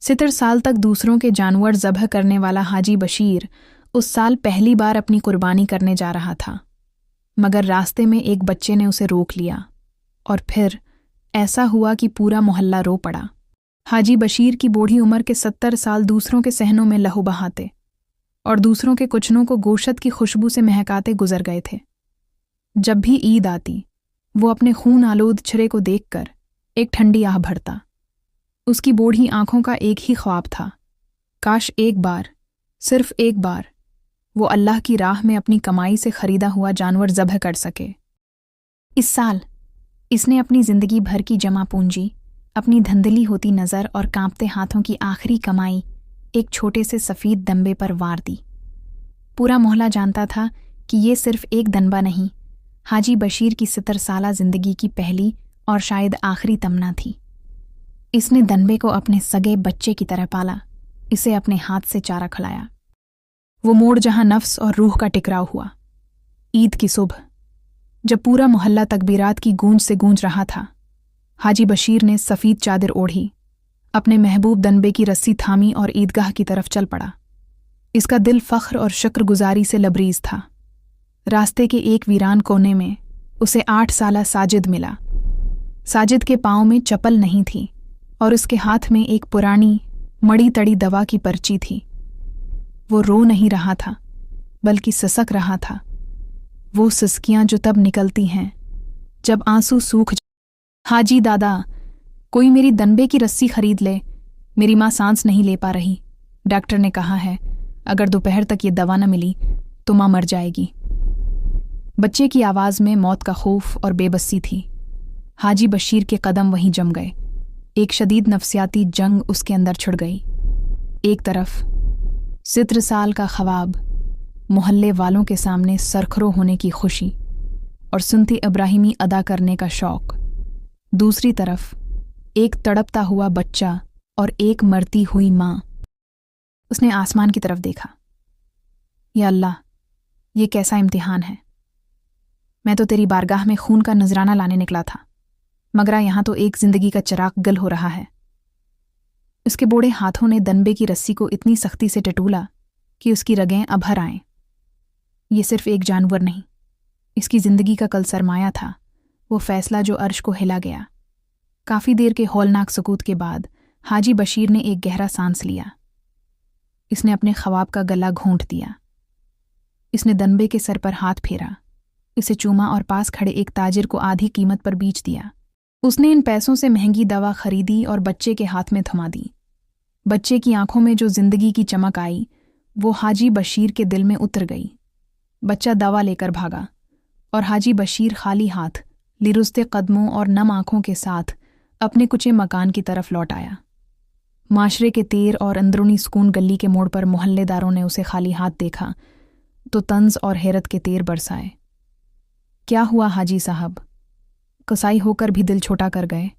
70 साल तक दूसरों के जानवर ज़ब्ह करने वाला हाजी बशीर उस साल पहली बार अपनी कुर्बानी करने जा रहा था, मगर रास्ते में एक बच्चे ने उसे रोक लिया और फिर ऐसा हुआ कि पूरा मोहल्ला रो पड़ा। हाजी बशीर की बूढ़ी उम्र के 70 साल दूसरों के सहनों में लहू बहाते और दूसरों के कुचनों को गोश्त की खुशबू से महकाते गुजर गए थे। जब भी ईद आती, वो अपने खून आलूद छरे को देखकर एक ठंडी आह भरता। उसकी बूढ़ी आंखों का एक ही ख्वाब था, काश एक बार, सिर्फ एक बार, वो अल्लाह की राह में अपनी कमाई से खरीदा हुआ जानवर ज़ब्ह कर सके। इस साल इसने अपनी जिंदगी भर की जमा पूंजी, अपनी धंधली होती नज़र और कांपते हाथों की आखिरी कमाई एक छोटे से सफ़ेद दंबे पर वार दी। पूरा मोहल्ला जानता था कि ये सिर्फ एक दनबा नहीं, हाजी बशीर की 70 साला जिंदगी की पहली और शायद आखिरी तमन्ना थी। इसने दनबे को अपने सगे बच्चे की तरह पाला, इसे अपने हाथ से चारा खिलाया। वो मोड़ जहां नफ्स और रूह का टकराव हुआ। ईद की सुबह, जब पूरा मोहल्ला तकबीरात की गूंज से गूंज रहा था, हाजी बशीर ने सफ़ेद चादर ओढ़ी, अपने महबूब दनबे की रस्सी थामी और ईदगाह की तरफ चल पड़ा। इसका दिल फ़ख्र और शुक्रगुजारी से लबरीज था। रास्ते के एक वीरान कोने में उसे 8 साला साजिद मिला। साजिद के पाँव में चप्पल नहीं थी और उसके हाथ में एक पुरानी मड़ी तड़ी दवा की पर्ची थी। वो रो नहीं रहा था, बल्कि सिसक रहा था। वो सिसकियां जो तब निकलती हैं जब आंसू सूख हाजी दादा, कोई मेरी दनबे की रस्सी खरीद ले, मेरी माँ सांस नहीं ले पा रही। डॉक्टर ने कहा है अगर दोपहर तक ये दवा न मिली तो माँ मर जाएगी। बच्चे की आवाज़ में मौत का खौफ और बेबसी थी। हाजी बशीर के कदम वहीं जम गए। एक शदीद नफसियाती जंग उसके अंदर छिड़ गई। एक तरफ 70 साल का ख्वाब, मोहल्ले वालों के सामने सरखरो होने की खुशी और सुन्नती इब्राहिमी अदा करने का शौक। दूसरी तरफ एक तड़पता हुआ बच्चा और एक मरती हुई माँ। उसने आसमान की तरफ देखा। या अल्लाह, ये कैसा इम्तिहान है। मैं तो तेरी बारगाह में खून का नजराना लाने निकला था, मगरा यहाँ तो एक जिंदगी का चिराग गल हो रहा है। उसके बूढ़े हाथों ने दनबे की रस्सी को इतनी सख्ती से टटोला कि उसकी रगें अभर आएं। ये सिर्फ एक जानवर नहीं, इसकी जिंदगी का कल सरमाया था, वो फैसला जो अर्श को हिला गया। काफ़ी देर के हौलनाक सुकूत के बाद हाजी बशीर ने एक गहरा सांस लिया। इसने अपने ख्वाब का गला घोंट दिया। इसने दनबे के सर पर हाथ फेरा, इसे चूमा और पास खड़े एक ताजिर को आधी कीमत पर बेच दिया। उसने इन पैसों से महंगी दवा खरीदी और बच्चे के हाथ में थमा दी। बच्चे की आंखों में जो जिंदगी की चमक आई, वो हाजी बशीर के दिल में उतर गई। बच्चा दवा लेकर भागा और हाजी बशीर खाली हाथ, लिरुस्ते कदमों और नम आंखों के साथ अपने कुचे मकान की तरफ लौट आया। माशरे के तेर और अंदरूनी सुकून गली के मोड़ पर मोहल्लेदारों ने उसे खाली हाथ देखा तो तंज और हैरत के तेर बरसाए। क्या हुआ हाजी साहब, कसाई होकर भी दिल छोटा कर गए,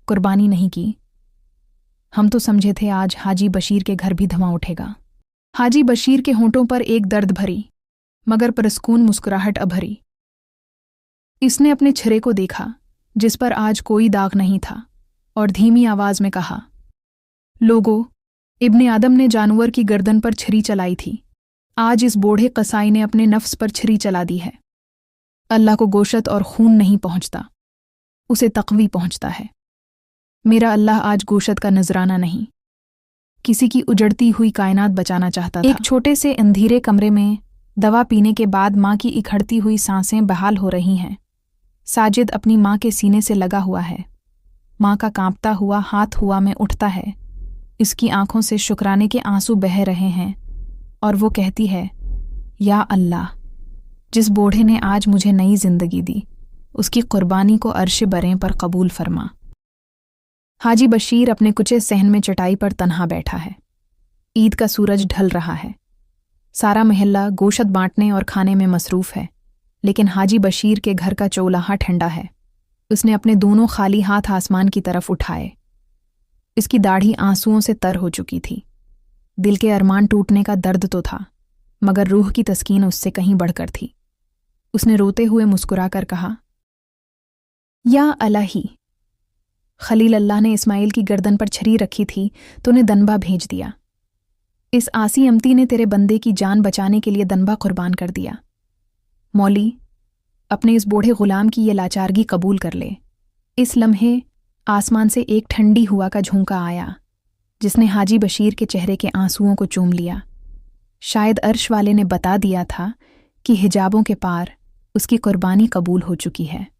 कुर्बानी नहीं की? हम तो समझे थे आज हाजी बशीर के घर भी धुआं उठेगा। हाजी बशीर के होंठों पर एक दर्द भरी मगर पुरस्कून मुस्कुराहट अभरी। इसने अपने छरे को देखा जिस पर आज कोई दाग नहीं था और धीमी आवाज में कहा, लोगो, इब्ने आदम ने जानवर की गर्दन पर छुरी चलाई थी, आज इस बूढ़े कसाई ने अपने नफ्स पर छुरी चला दी है। अल्लाह को गोशत और खून नहीं पहुंचता, उसे तक़वी पहुंचता है। मेरा अल्लाह आज गोशत का नजराना नहीं, किसी की उजड़ती हुई कायनात बचाना चाहता था। एक छोटे से अंधेरे कमरे में दवा पीने के बाद माँ की इखड़ती हुई सांसें बहाल हो रही हैं। साजिद अपनी माँ के सीने से लगा हुआ है। माँ का कांपता हुआ हाथ हुआ में उठता है। इसकी आंखों से शुक्राने के आंसू बह रहे हैं और वो कहती है, या अल्लाह, जिस बूढ़े ने आज मुझे नई जिंदगी दी, उसकी कुर्बानी को अर्श बरें पर कबूल फरमा। हाजी बशीर अपने कुचे सहन में चटाई पर तन्हा बैठा है। ईद का सूरज ढल रहा है। सारा महल्ला गोशत बांटने और खाने में मसरूफ है, लेकिन हाजी बशीर के घर का चौलाहा ठंडा है। उसने अपने दोनों खाली हाथ आसमान की तरफ उठाए। इसकी दाढ़ी आंसुओं से तर हो चुकी थी। दिल के अरमान टूटने का दर्द तो था, मगर रूह की तस्कीन उससे कहीं बढ़कर थी। उसने रोते हुए मुस्कुराकर कहा, या अलाही, خلیل اللہ نے اسماعیل کی گردن پر چھری رکھی تھی تو انہیں دنبا بھیج دیا۔ اس آسی امتی نے تیرے بندے کی جان بچانے کے لیے دنبا قربان کر دیا۔ مولی، اپنے اس بوڑھے غلام کی یہ لاچارگی قبول کر لے۔ اس لمحے آسمان سے ایک ٹھنڈی ہوا کا جھونکا آیا جس نے حاجی بشیر کے چہرے کے آنسوؤں کو چوم لیا۔ شاید عرش والے نے بتا دیا تھا کہ حجابوں کے پار اس کی قربانی قبول ہو چکی ہے۔